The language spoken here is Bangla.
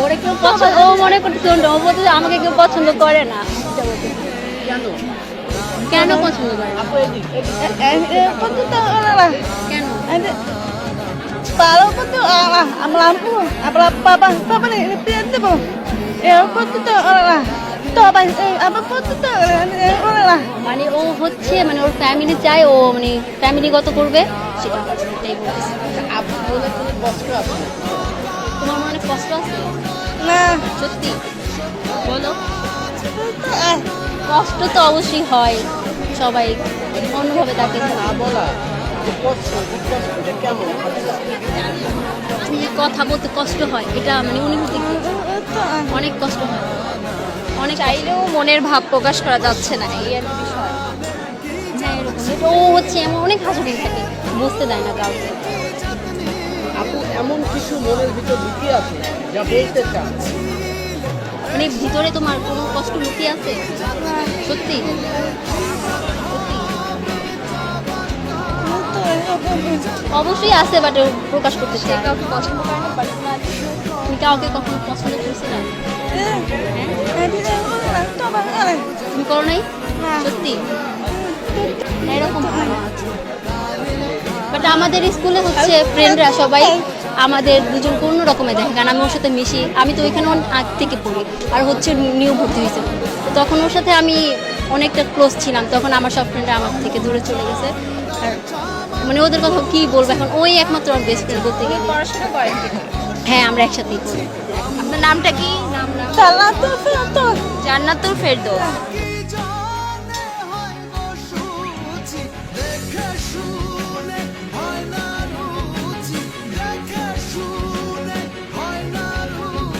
ওরে কেউ পছন্দ, ও মনে করতেছে ও বলতে আমাকে কেউ পছন্দ করে না। কেন কেন পছন্দ করে না? আপু এদিক কেন? Kalau betul Allah, lampu, apa nih ini pintu bu, betul Allah, tuh apa betul Allah. মানে ও হচ্ছে মানে ওর ফ্যামিলি চায়, ও মানে ফ্যামিলিগত করবে সেটা, এটাই বলতেছে। আপু বলে কোনো কষ্ট আছে তোমার মনে কষ্ট আছে? Nah, সত্যি বলো। betul কষ্ট তো অবশ্যই হয়, সবাই অন্যভাবে তাকে না বলা যে কষ্ট এই কষ্টটা কেমন তুমি কথা বলতে কষ্ট হয়, এটা মানে অনুভূতি কি? অনেক কষ্ট হয়, অনেক চাইলেও মনের ভাব প্রকাশ করা যাচ্ছে না, এই আর কি বিষয়। হ্যাঁ এরকম। এটা ও হচ্ছে এমন অনেক হাসি থাকে, বুঝতে দেয় না কাউকে। আপু এমন কিছু মনের ভিতর লুকিয়ে আছে যা বলতে চান মানে ভিতরে তোমার কোনো কষ্ট লুকিয়ে আছে? সত্যি সত্যি? অবশ্যই আছে, বাট প্রকাশ করতে চায়। কাউকে পছন্দ করে না পার্সোনাল। তুমি কাউকে কখনো পছন্দ করছিলে? তুমি করো নাই? সত্যি এরকম হয় না। বাট আমাদের স্কুলে হচ্ছে ফ্রেন্ডরা সবাই আমাদের দুজনকে অন্য রকমের দেখে, কারণ আমি ওর সাথে মিশি, আমি তো ওইখানে আগ থেকে পড়ি, আর হচ্ছে নিউ ভর্তি হয়েছে, তো তখন ওর সাথে আমি অনেকটা ক্লোজ ছিলাম। তখন আমার সব ফ্রেন্ডরা আমার থেকে দূরে চলে গেছে, আর মানে ওদের কথা কি বলবো এখন, ওই একমাত্র আমার বেস্ট ফ্রেন্ড বলতে গেলে। পড়াশোনা করেন কিনা? হ্যাঁ আমরা একসাথেই পড়ি। আপনার নামটা কি? নাম salah tuh tuh. Jannatul Ferdous.